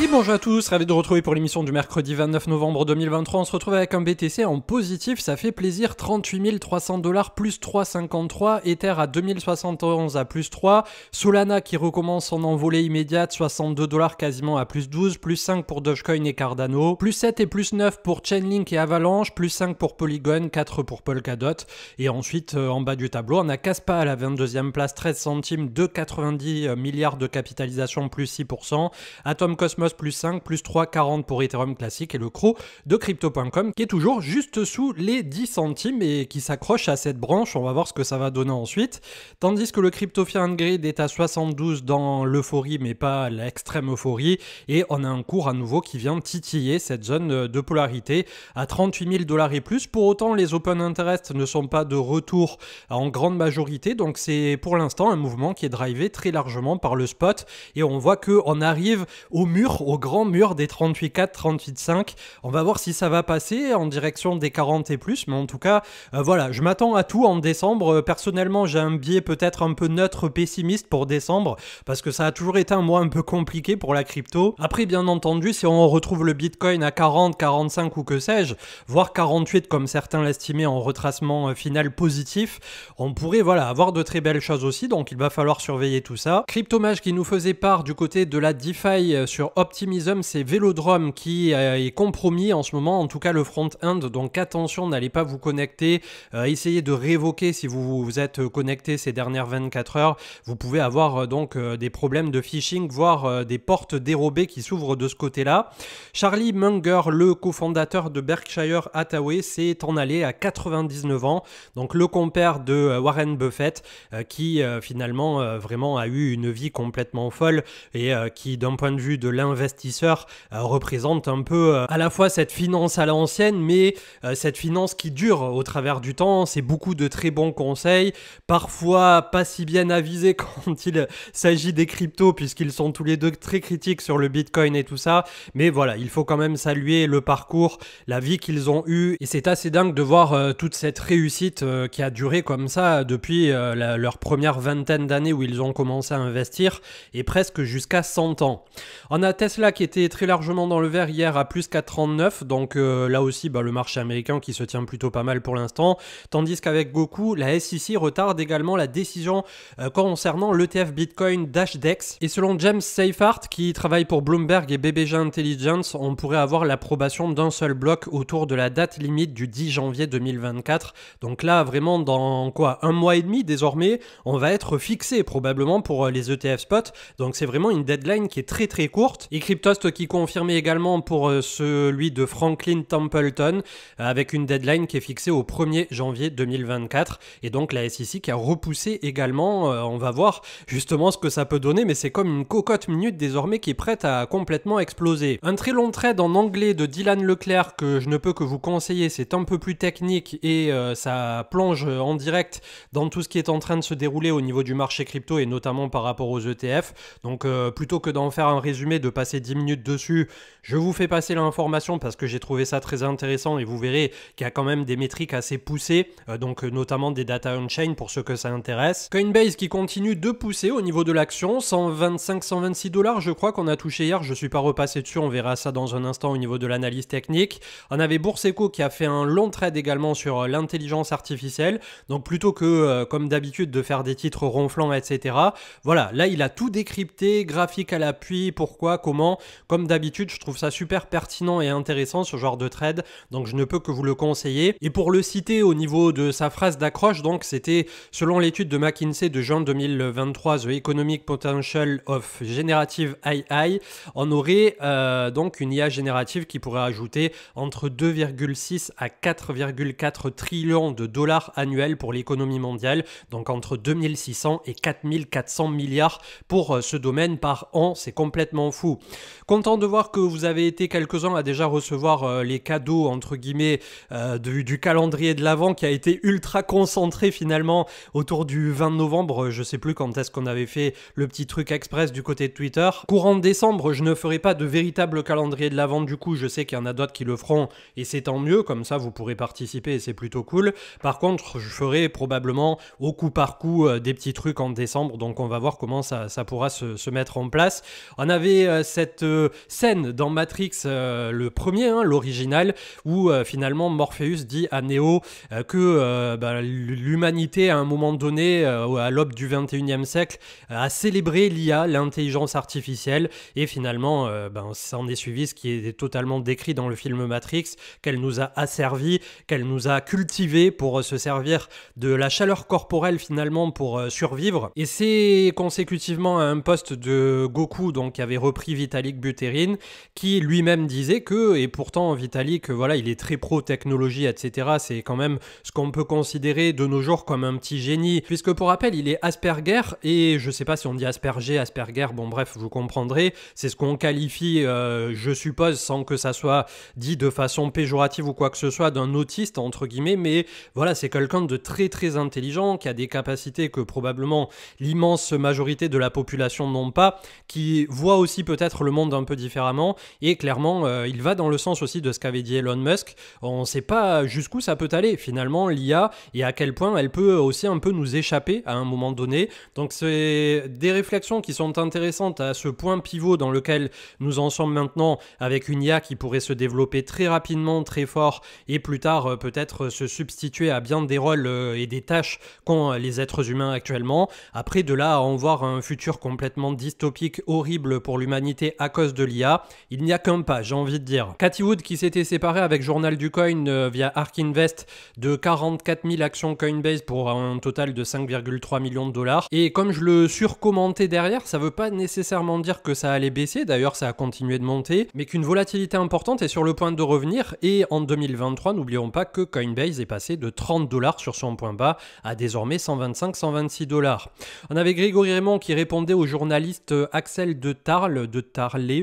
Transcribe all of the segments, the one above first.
Et bonjour à tous, ravi de retrouver pour l'émission du mercredi 29 novembre 2023. On se retrouve avec un BTC en positif, ça fait plaisir. 38 300 $, plus 3,53. Ether à 2071 à plus 3. Solana qui recommence son envolée immédiate, 62 $ quasiment à plus 12. Plus 5 pour Dogecoin et Cardano. Plus 7 et plus 9 pour Chainlink et Avalanche. Plus 5 pour Polygon, 4 pour Polkadot. Et ensuite, en bas du tableau, on a Kaspa à la 22e place, 13 centimes, 2,90 milliards de capitalisation, plus 6%. Atom Cosmos plus 5, plus 3,40 pour Ethereum classique et le CRO de Crypto.com qui est toujours juste sous les 10 centimes et qui s'accroche à cette branche. On va voir ce que ça va donner ensuite. Tandis que le Crypto Fear and Greed est à 72 dans l'euphorie mais pas l'extrême euphorie et on a un cours à nouveau qui vient titiller cette zone de polarité à 38 000 $ et plus. Pour autant, les Open Interest ne sont pas de retour en grande majorité, donc c'est pour l'instant un mouvement qui est drivé très largement par le spot et on voit qu'on arrive au mur, au grand mur des 38,4, 38,5. On va voir si ça va passer en direction des 40 et plus, mais en tout cas, voilà, je m'attends à tout en décembre. Personnellement, j'ai un biais peut-être un peu neutre pessimiste pour décembre, parce que ça a toujours été un mois un peu compliqué pour la crypto. Après, bien entendu, si on retrouve le Bitcoin à 40, 45 ou que sais-je, voire 48 comme certains l'estimaient en retracement final positif, on pourrait voilà, avoir de très belles choses aussi, donc il va falloir surveiller tout ça. Cryptomage qui nous faisait part du côté de la DeFi sur Optimism, c'est Vélodrome qui est compromis en ce moment, en tout cas le front-end, donc attention, n'allez pas vous connecter, essayez de révoquer si vous vous êtes connecté ces dernières 24 heures, vous pouvez avoir donc des problèmes de phishing, voire des portes dérobées qui s'ouvrent de ce côté-là. Charlie Munger, le cofondateur de Berkshire Hathaway, s'est en allé à 99 ans, donc le compère de Warren Buffett, qui finalement vraiment a eu une vie complètement folle et qui d'un point de vue de l'investisseur représente un peu à la fois cette finance à l'ancienne mais cette finance qui dure au travers du temps. C'est beaucoup de très bons conseils, parfois pas si bien avisés quand il s'agit des cryptos puisqu'ils sont tous les deux très critiques sur le Bitcoin et tout ça, mais voilà, il faut quand même saluer le parcours, la vie qu'ils ont eue et c'est assez dingue de voir toute cette réussite qui a duré comme ça depuis leur première vingtaine d'années où ils ont commencé à investir et presque jusqu'à 100 ans. On a Tesla qui était très largement dans le vert hier à plus 4,39, donc là aussi le marché américain qui se tient plutôt pas mal pour l'instant, tandis qu'avec Goku, la SEC retarde également la décision concernant l'ETF Bitcoin Dashdex. Et selon James Seyfarth qui travaille pour Bloomberg et BBG Intelligence, on pourrait avoir l'approbation d'un seul bloc autour de la date limite du 10 janvier 2024. Donc là vraiment dans quoi, un mois et demi désormais, on va être fixé probablement pour les ETF spot, donc c'est vraiment une deadline qui est très très courte. Et Cryptost qui confirmait également pour celui de Franklin Templeton avec une deadline qui est fixée au 1er janvier 2024 et donc la SEC qui a repoussé également, on va voir justement ce que ça peut donner, mais c'est comme une cocotte minute désormais qui est prête à complètement exploser. Un très long trade en anglais de Dylan Leclerc que je ne peux que vous conseiller, c'est un peu plus technique et ça plonge en direct dans tout ce qui est en train de se dérouler au niveau du marché crypto et notamment par rapport aux ETF, donc plutôt que d'en faire un résumé, de passer 10 minutes dessus, je vous fais passer l'information parce que j'ai trouvé ça très intéressant et vous verrez qu'il y a quand même des métriques assez poussées, donc notamment des data on-chain pour ceux que ça intéresse. Coinbase qui continue de pousser au niveau de l'action, 125-126 $ je crois qu'on a touché hier, je suis pas repassé dessus, on verra ça dans un instant au niveau de l'analyse technique. On avait Bourseco qui a fait un long trade également sur l'intelligence artificielle, donc plutôt que comme d'habitude de faire des titres ronflants etc. Voilà, là il a tout décrypté, graphique à l'appui, pourquoi, comment, comme d'habitude je trouve ça super pertinent et intéressant ce genre de trade, donc je ne peux que vous le conseiller. Et pour le citer au niveau de sa phrase d'accroche, donc c'était selon l'étude de McKinsey de juin 2023, The Economic Potential of Generative AI, on aurait donc une IA générative qui pourrait ajouter entre 2,6 à 4,4 trillions de dollars annuels pour l'économie mondiale, donc entre 2600 et 4400 milliards pour ce domaine par an, c'est complètement fou. Content de voir que vous avez été quelques-uns à déjà recevoir les cadeaux entre guillemets du calendrier de l'Avent qui a été ultra concentré finalement autour du 20 novembre, je sais plus quand est-ce qu'on avait fait le petit truc express du côté de Twitter. Courant décembre, je ne ferai pas de véritable calendrier de l'Avent du coup, je sais qu'il y en a d'autres qui le feront et c'est tant mieux, comme ça vous pourrez participer et c'est plutôt cool. Par contre, je ferai probablement au coup par coup des petits trucs en décembre, donc on va voir comment ça pourra se mettre en place. On avait cette scène dans Matrix, le premier, hein, l'original, où finalement Morpheus dit à Neo que l'humanité à un moment donné, à l'aube du 21e siècle, a célébré l'IA, l'intelligence artificielle, et finalement ça en est suivi ce qui est totalement décrit dans le film Matrix, qu'elle nous a asservi, qu'elle nous a cultivé pour se servir de la chaleur corporelle finalement pour survivre. Et c'est consécutivement à un post de Goku donc qui avait repris Vitalik Buterin, qui lui-même disait que, et pourtant Vitalik voilà, il est très pro technologie etc, c'est quand même ce qu'on peut considérer de nos jours comme un petit génie, puisque pour rappel il est Asperger, et je sais pas si on dit Asperger, Asperger, bon bref vous comprendrez, c'est ce qu'on qualifie je suppose sans que ça soit dit de façon péjorative ou quoi que ce soit d'un autiste entre guillemets, mais voilà, c'est quelqu'un de très très intelligent qui a des capacités que probablement l'immense majorité de la population n'ont pas, qui voit aussi peut-être le monde un peu différemment, et clairement il va dans le sens aussi de ce qu'avait dit Elon Musk. On ne sait pas jusqu'où ça peut aller finalement l'IA, et à quel point elle peut aussi un peu nous échapper à un moment donné. Donc c'est des réflexions qui sont intéressantes à ce point pivot dans lequel nous en sommes maintenant, avec une IA qui pourrait se développer très rapidement, très fort, et plus tard peut-être se substituer à bien des rôles et des tâches qu'ont les êtres humains actuellement. Après, de là à en voir un futur complètement dystopique, horrible pour l'humanité à cause de l'IA, il n'y a qu'un pas, j'ai envie de dire. Cathy Wood, qui s'était séparée avec Journal du Coin via Ark Invest de 44 000 actions Coinbase pour un total de 5,3 millions de dollars. Et comme je le surcommandais derrière, ça veut pas nécessairement dire que ça allait baisser, d'ailleurs ça a continué de monter, mais qu'une volatilité importante est sur le point de revenir. Et en 2023, n'oublions pas que Coinbase est passé de 30 dollars sur son point bas à désormais 125-126 dollars. On avait Grégory Raymond qui répondait au journaliste Axel de Tarle,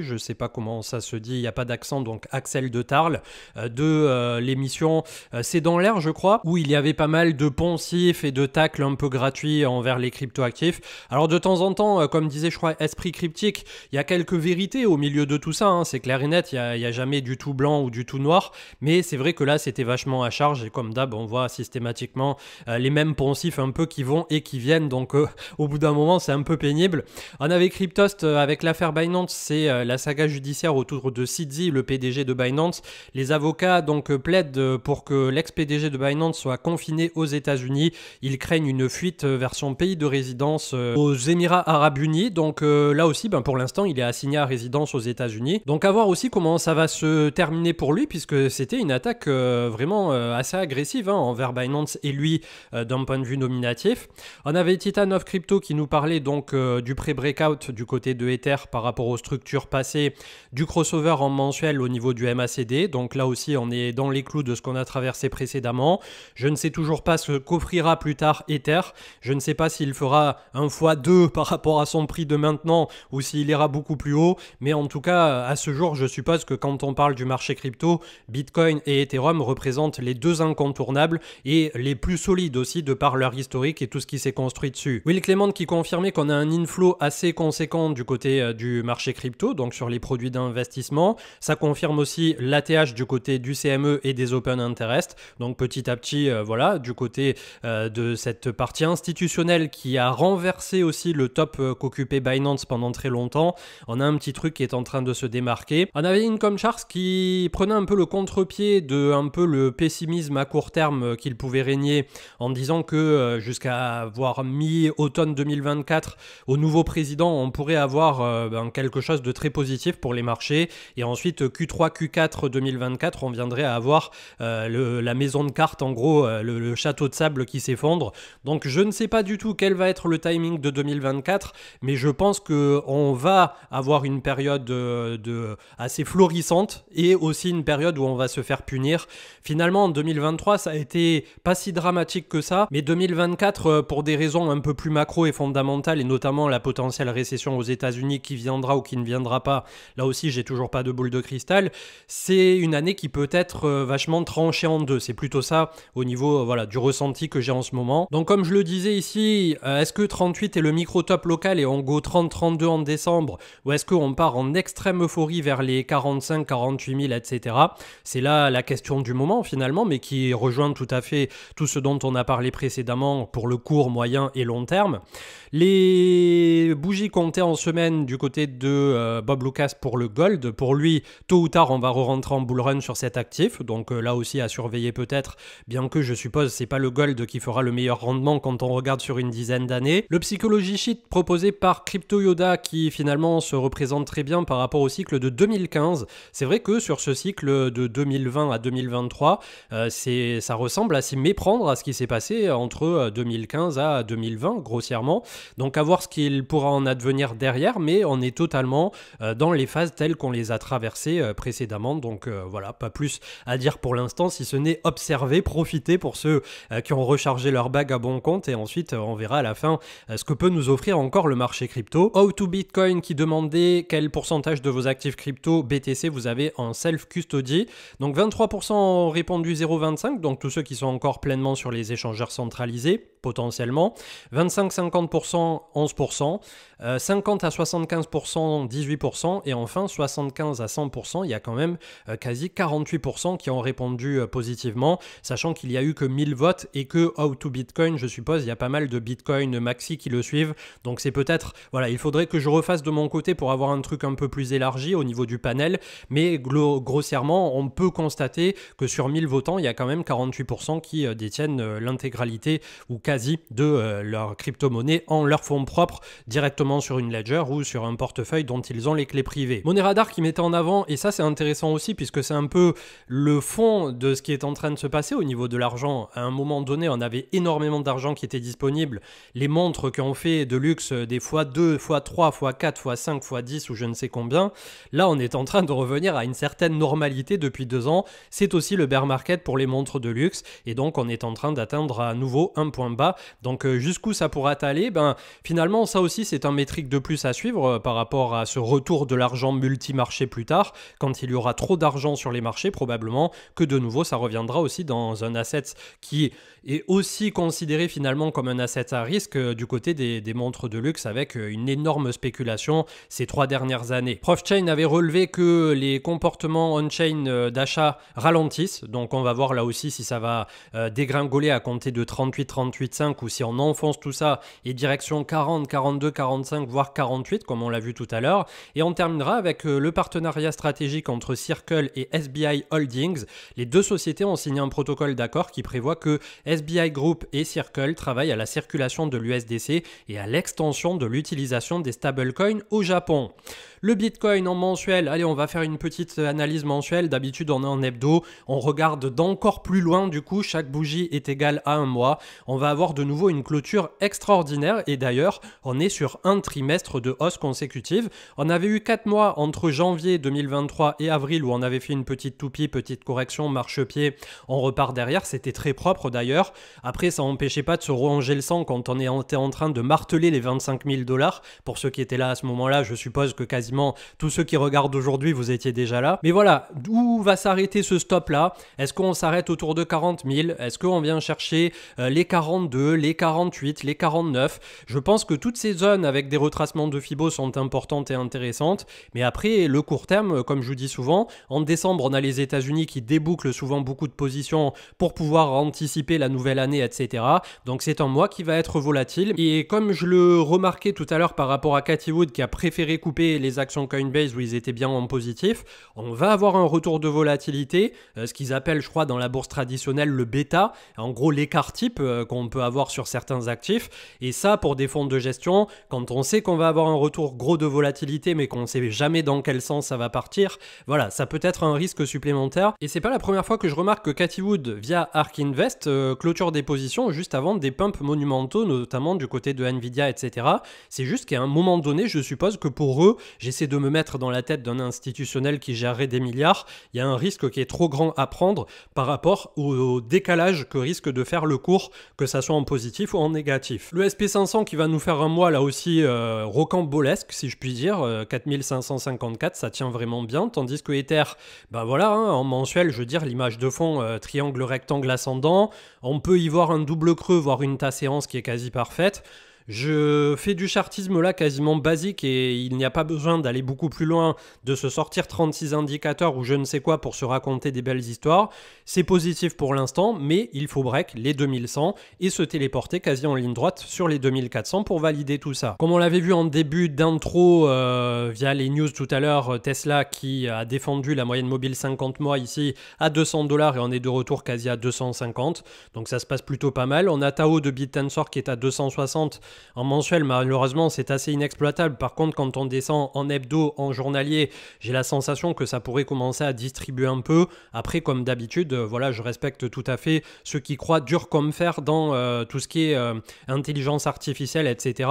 je sais pas comment ça se dit, il n'y a pas d'accent, donc Axel de Tarle, de l'émission C'est dans l'air, je crois, où il y avait pas mal de poncifs et de tacles un peu gratuits envers les cryptoactifs. Alors de temps en temps, comme disait je crois Esprit Cryptique, il y a quelques vérités au milieu de tout ça, hein, c'est clair et net, il n'y a jamais du tout blanc ou du tout noir, mais c'est vrai que là c'était vachement à charge, et comme d'hab on voit systématiquement les mêmes poncifs un peu qui vont et qui viennent, donc au bout d'un moment c'est un peu pénible. On avait Cryptost avec l'affaire Binance, c'est la saga judiciaire autour de Sidzi, le PDG de Binance. Les avocats donc plaident pour que l'ex-PDG de Binance soit confiné aux États-Unis. Ils craignent une fuite vers son pays de résidence aux Émirats Arabes Unis. Donc là aussi, pour l'instant, il est assigné à résidence aux États-Unis. Donc à voir aussi comment ça va se terminer pour lui, puisque c'était une attaque vraiment assez agressive envers Binance et lui d'un point de vue nominatif. On avait Titan of Crypto qui nous parlait donc du pré-breakout du côté de Ether par rapport aux structures passées, du crossover en mensuel au niveau du MACD. Donc là aussi, on est dans les clous de ce qu'on a traversé précédemment. Je ne sais toujours pas ce qu'offrira plus tard Ether. Je ne sais pas s'il fera un x2 par rapport à son prix de maintenant ou s'il ira beaucoup plus haut. Mais en tout cas, à ce jour, je suppose que quand on parle du marché crypto, Bitcoin et Ethereum représentent les deux incontournables et les plus solides aussi de par leur historique et tout ce qui s'est construit dessus. Will Clement qui confirmait qu'on a un inflow assez conséquent du côté du marché crypto, donc sur les produits d'investissement. Ça confirme aussi l'ATH du côté du CME et des Open Interest. Donc petit à petit, voilà, du côté de cette partie institutionnelle qui a renversé aussi le top qu'occupait Binance pendant très longtemps. On a un petit truc qui est en train de se démarquer. On avait Income Charts qui prenait un peu le contre-pied de un peu le pessimisme à court terme qu'il pouvait régner en disant que jusqu'à voire mi-automne 2024, au nouveau président, on pourrait avoir quelque chose de très positif pour les marchés. Et ensuite, Q3, Q4 2024, on viendrait à avoir la maison de cartes, en gros, le château de sable qui s'effondre. Donc, je ne sais pas du tout quel va être le timing de 2024, mais je pense qu'on va avoir une période assez florissante et aussi une période où on va se faire punir. Finalement, en 2023, ça a été pas si dramatique que ça, mais 2024, pour des raisons un peu plus macro et fondamentales, et notamment la potentielle récession aux États-Unis qui viendra ou qui ne viendra pas, là aussi, j'ai toujours pas de boule de cristal, c'est une année qui peut être vachement tranchée en deux. C'est plutôt ça au niveau voilà, du ressenti que j'ai en ce moment. Donc, comme je le disais ici, est-ce que 38 est le micro-top local et on go 30-32 en décembre, ou est-ce qu'on part en extrême euphorie vers les 45-48 000, etc. C'est là la question du moment finalement, mais qui rejoint tout à fait tout ce dont on a parlé précédemment pour le court, moyen et long terme. Les bougies comptaient en semaine du côté de Bob Lucas pour le gold. Pour lui, tôt ou tard, on va re-rentrer en bull run sur cet actif. Donc là aussi à surveiller peut-être, bien que je suppose c'est pas le gold qui fera le meilleur rendement quand on regarde sur une dizaine d'années. Le Psychology Sheet proposé par Crypto Yoda qui finalement se représente très bien par rapport au cycle de 2015. C'est vrai que sur ce cycle de 2020 à 2023, ça ressemble à s'y méprendre à ce qui s'est passé entre 2015 à 2020 grossièrement. Donc à voir ce qu'il pourra en advenir derrière, mais on est totalement dans les phases telles qu'on les a traversées précédemment. Donc voilà, pas plus à dire pour l'instant, si ce n'est observer, profiter pour ceux qui ont rechargé leur bague à bon compte, et ensuite on verra à la fin ce que peut nous offrir encore le marché crypto. How2Bitcoin qui demandait quel pourcentage de vos actifs crypto BTC vous avez en self-custody. Donc 23% ont répondu 0,25, donc tous ceux qui sont encore pleinement sur les échangeurs centralisés potentiellement, 25-50%, 11%, 50 à 75%, 18%, et enfin 75 à 100%, il y a quand même quasi 48% qui ont répondu positivement, sachant qu'il n'y a eu que 1000 votes et que How2Bitcoin, je suppose, il y a pas mal de Bitcoin maxi qui le suivent, donc c'est peut-être, voilà, il faudrait que je refasse de mon côté pour avoir un truc un peu plus élargi au niveau du panel, mais grossièrement, on peut constater que sur 1000 votants, il y a quand même 48% qui détiennent l'intégralité ou quasi de leur crypto-monnaie en leur fonds propres directement sur une ledger ou sur un portefeuille dont ils ont les clés privées. Money Radar qui mettait en avant, et ça c'est intéressant aussi puisque c'est un peu le fond de ce qui est en train de se passer au niveau de l'argent. À un moment donné, on avait énormément d'argent qui était disponible. Les montres qui ont fait de luxe des x2, x3, x4, x5, x10 ou je ne sais combien, là on est en train de revenir à une certaine normalité depuis 2 ans. C'est aussi le bear market pour les montres de luxe et donc on est en train d'atteindre à nouveau un point bas. Donc jusqu'où ça pourra aller, finalement ça aussi c'est un métrique de plus à suivre par rapport à ce retour de l'argent multi-marché plus tard, quand il y aura trop d'argent sur les marchés, probablement que de nouveau ça reviendra aussi dans un asset qui est aussi considéré finalement comme un asset à risque du côté des montres de luxe, avec une énorme spéculation ces 3 dernières années. ProfChain avait relevé que les comportements on-chain d'achat ralentissent, donc on va voir là aussi si ça va dégringoler à compter de 38, 38,5 ou si on enfonce tout ça et direction 40, 42, 45 voire 48 comme on l'a vu tout à l'heure. Et on terminera avec le partenariat stratégique entre Circle et SBI Holdings. Les deux sociétés ont signé un protocole d'accord qui prévoit que SBI Group et Circle travaillent à la circulation de l'USDC et à l'extension de l'utilisation des stablecoins au Japon. Le Bitcoin en mensuel, allez, on va faire une petite analyse mensuelle. D'habitude, on est en hebdo. On regarde d'encore plus loin, du coup, chaque bougie est égale à un mois. On va avoir de nouveau une clôture extraordinaire. Et d'ailleurs, on est sur un trimestre de hausse consécutive. On avait eu 4 mois entre janvier 2023 et avril où on avait fait une petite toupie, petite correction, marchepied. On repart derrière. C'était très propre d'ailleurs. Après, ça n'empêchait pas de se ronger le sang quand on était en train de marteler les 25 000 $. Pour ceux qui étaient là à ce moment-là, je suppose que quasiment tous ceux qui regardent aujourd'hui, vous étiez déjà là. Mais voilà, d'où va s'arrêter ce stop-là? Est-ce qu'on s'arrête autour de 40 000? Est-ce qu'on vient chercher les 42, les 48, les 49? Je pense que toutes ces zones avec des retracements de Fibo sont importantes et intéressantes. Mais après, le court terme, comme je vous dis souvent, en décembre, on a les États-Unis qui débouclent souvent beaucoup de positions pour pouvoir anticiper la nouvelle année, etc. Donc c'est un mois qui va être volatile. Et comme je le remarquais tout à l'heure par rapport à Cathie Wood qui a préféré couper les actions Coinbase où ils étaient bien en positif, on va avoir un retour de volatilité, ce qu'ils appellent, je crois, dans la bourse traditionnelle le bêta, en gros l'écart type qu'on peut avoir sur certains actifs. Et ça, pour des fonds de gestion, quand on sait qu'on va avoir un retour gros de volatilité mais qu'on ne sait jamais dans quel sens ça va partir, voilà, ça peut être un risque supplémentaire. Et c'est pas la première fois que je remarque que Cathie Wood via ARK Invest clôture des positions juste avant des pumps monumentaux, notamment du côté de Nvidia, etc. C'est juste qu'à un moment donné, je suppose que pour eux, j'essaie de me mettre dans la tête d'un institutionnel qui gérerait des milliards, il y a un risque qui est trop grand à prendre par rapport au décalage que risque de faire le cours, que ça soit en positif ou en négatif. Le SP500 qui va nous faire un mois là aussi rocambolesque, si je puis dire, 4554, ça tient vraiment bien, tandis que Ether, ben voilà, hein, en mensuel, je veux dire, l'image de fond, triangle rectangle ascendant, on peut y voir un double creux, voire une séance qui est quasi parfaite. Je fais du chartisme là quasiment basique et il n'y a pas besoin d'aller beaucoup plus loin, de se sortir 36 indicateurs ou je ne sais quoi pour se raconter des belles histoires. C'est positif pour l'instant, mais il faut break les 2100 et se téléporter quasi en ligne droite sur les 2400 pour valider tout ça. Comme on l'avait vu en début d'intro via les news tout à l'heure, Tesla qui a défendu la moyenne mobile 50 mois ici à $200 et on est de retour quasi à 250. Donc ça se passe plutôt pas mal. On a Tao de BitTensor qui est à 260 en mensuel. Malheureusement, c'est assez inexploitable. Par contre, quand on descend en hebdo, en journalier, j'ai la sensation que ça pourrait commencer à distribuer un peu. Après, comme d'habitude, voilà, je respecte tout à fait ceux qui croient dur comme fer dans tout ce qui est intelligence artificielle, etc.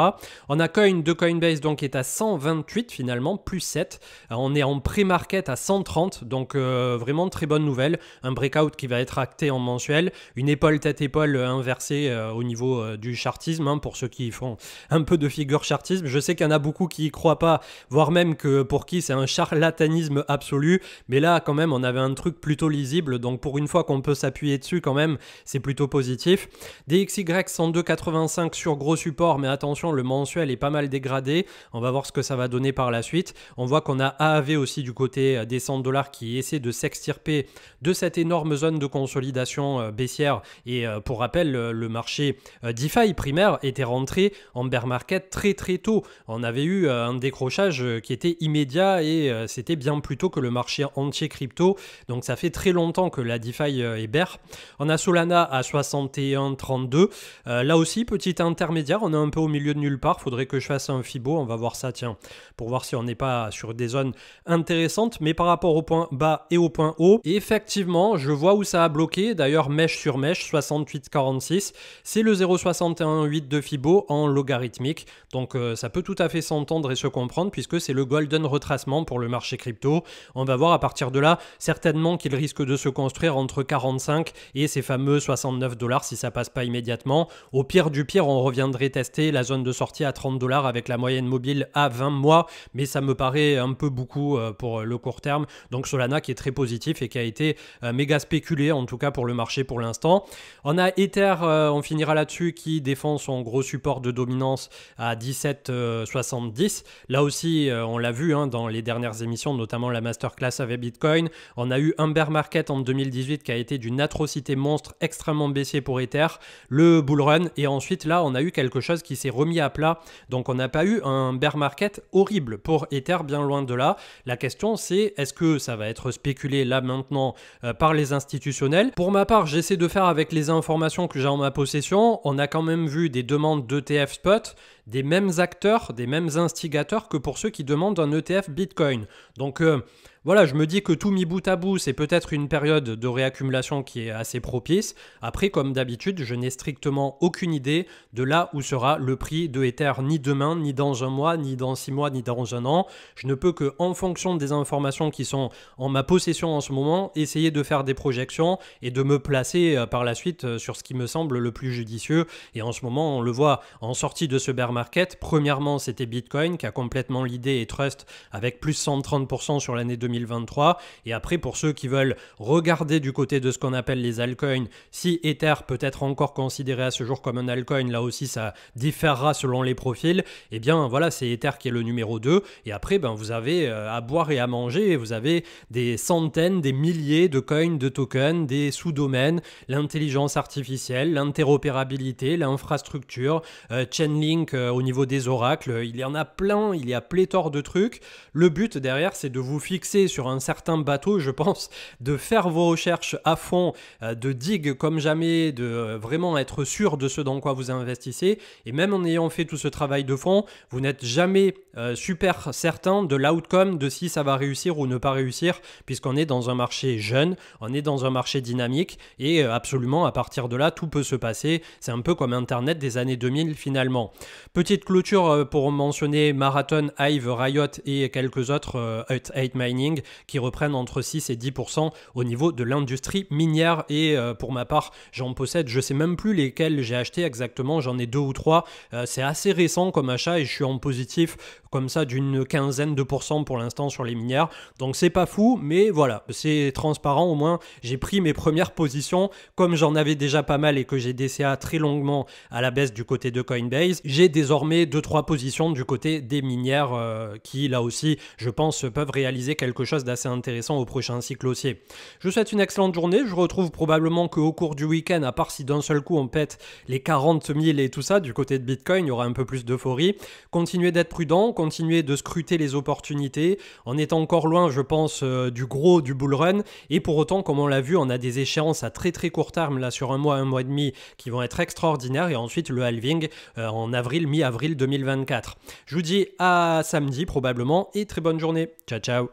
On a Coin de Coinbase donc qui est à 128 finalement, plus 7. On est en pré-market à 130, donc vraiment très bonne nouvelle. Un breakout qui va être acté en mensuel. Une épaule tête-épaule inversée au niveau du chartisme, hein, pour ceux qui font un peu de figure chartisme. Je sais qu'il y en a beaucoup qui y croient pas, voire même que pour qui c'est un charlatanisme absolu. Mais là, quand même, on avait un truc plutôt lisible. Donc pour une fois qu'on peut s'appuyer dessus, quand même, c'est plutôt positif. DXY 102,85 sur gros support, mais attention, le mensuel est pas mal dégradé. On va voir ce que ça va donner par la suite. On voit qu'on a AAV aussi du côté des $100 qui essaie de s'extirper de cette énorme zone de consolidation baissière. Et pour rappel, le marché DeFi primaire était rentré en bear market très très tôt. On avait eu un décrochage qui était immédiat et c'était bien plus tôt que le marché entier crypto. Donc ça fait très longtemps que la DeFi est bear. On a Solana à 61,32. Là aussi, petit intermédiaire, on est un peu au milieu de nulle part. Faudrait que je fasse un Fibo, on va voir ça, tiens, pour voir si on n'est pas sur des zones intéressantes. Mais par rapport au point bas et au point haut, effectivement, je vois où ça a bloqué. D'ailleurs, mèche sur mèche, 68,46. C'est le 0,618 de Fibo en logarithmique. Donc ça peut tout à fait s'entendre et se comprendre puisque c'est le golden retracement pour le marché crypto. On va voir à partir de là, certainement qu'il risque de se construire entre 45 et ces fameux $69 si ça passe pas immédiatement. Au pire du pire, on reviendrait tester la zone de sortie à $30 avec la moyenne mobile à 20 mois, mais ça me paraît un peu beaucoup pour le court terme. Donc Solana qui est très positif et qui a été méga spéculé en tout cas pour le marché pour l'instant. On a Ether, on finira là-dessus, qui défend son gros support de dominance à 17,70. Là aussi, on l'a vu hein, dans les dernières émissions, notamment la masterclass avec Bitcoin. On a eu un bear market en 2018 qui a été d'une atrocité monstre, extrêmement baissier pour Ether, le bull run, et ensuite là, on a eu quelque chose qui s'est remis à plat. Donc on n'a pas eu un bear market horrible pour Ether, bien loin de là. La question c'est, est-ce que ça va être spéculé là maintenant par les institutionnels? Pour ma part, j'essaie de faire avec les informations que j'ai en ma possession. On a quand même vu des demandes d'ETF spot, des mêmes acteurs, des mêmes instigateurs que pour ceux qui demandent un ETF Bitcoin. Donc voilà, je me dis que tout mis bout à bout, c'est peut-être une période de réaccumulation qui est assez propice. Après, comme d'habitude, je n'ai strictement aucune idée de là où sera le prix de Ether, ni demain, ni dans un mois, ni dans 6 mois, ni dans un an. Je ne peux que, en fonction des informations qui sont en ma possession en ce moment, essayer de faire des projections et de me placer par la suite sur ce qui me semble le plus judicieux. Et en ce moment, on le voit en sortie de ce bear market. Premièrement, c'était Bitcoin qui a complètement l'idée et trust avec plus 130% sur l'année 2023. Et après, pour ceux qui veulent regarder du côté de ce qu'on appelle les altcoins, si Ether peut être encore considéré à ce jour comme un altcoin, là aussi ça différera selon les profils, et bien voilà, c'est Ether qui est le numéro 2. Et après, ben, vous avez à boire et à manger, et vous avez des centaines, des milliers de coins, de tokens, des sous-domaines, l'intelligence artificielle, l'interopérabilité, l'infrastructure, Chainlink au niveau des oracles, il y en a plein, il y a pléthore de trucs. Le but derrière, c'est de vous fixer sur un certain bateau, je pense, de faire vos recherches à fond, de dig comme jamais, de vraiment être sûr de ce dans quoi vous investissez. Et même en ayant fait tout ce travail de fond, vous n'êtes jamais super certain de l'outcome, de si ça va réussir ou ne pas réussir, puisqu'on est dans un marché jeune, on est dans un marché dynamique, et absolument à partir de là, tout peut se passer. C'est un peu comme Internet des années 2000 finalement. Petite clôture pour mentionner Marathon, Hive, Riot et quelques autres 8 Mining qui reprennent entre 6 et 10% au niveau de l'industrie minière. Et pour ma part, j'en possède, je sais même plus lesquels j'ai acheté exactement, j'en ai 2 ou 3. C'est assez récent comme achat et je suis en positif comme ça d'une quinzaine de pourcents pour l'instant sur les minières. Donc c'est pas fou, mais voilà, c'est transparent. Au moins, j'ai pris mes premières positions. Comme j'en avais déjà pas mal et que j'ai DCA très longuement à la baisse du côté de Coinbase, j'ai désormais 2-3 positions du côté des minières qui, là aussi, je pense, peuvent réaliser quelque chose d'assez intéressant au prochain cycle haussier. Je vous souhaite une excellente journée. Je retrouve probablement qu'au cours du week-end, à part si d'un seul coup on pète les 40 000 et tout ça, du côté de Bitcoin, il y aura un peu plus d'euphorie. Continuez d'être prudent, continuez de scruter les opportunités. On est encore loin, je pense, du gros du bull run. Et pour autant, comme on l'a vu, on a des échéances à très très court terme, là sur un mois et demi, qui vont être extraordinaires. Et ensuite, le halving en avril, mi-avril 2024. Je vous dis à samedi probablement et très bonne journée. Ciao, ciao.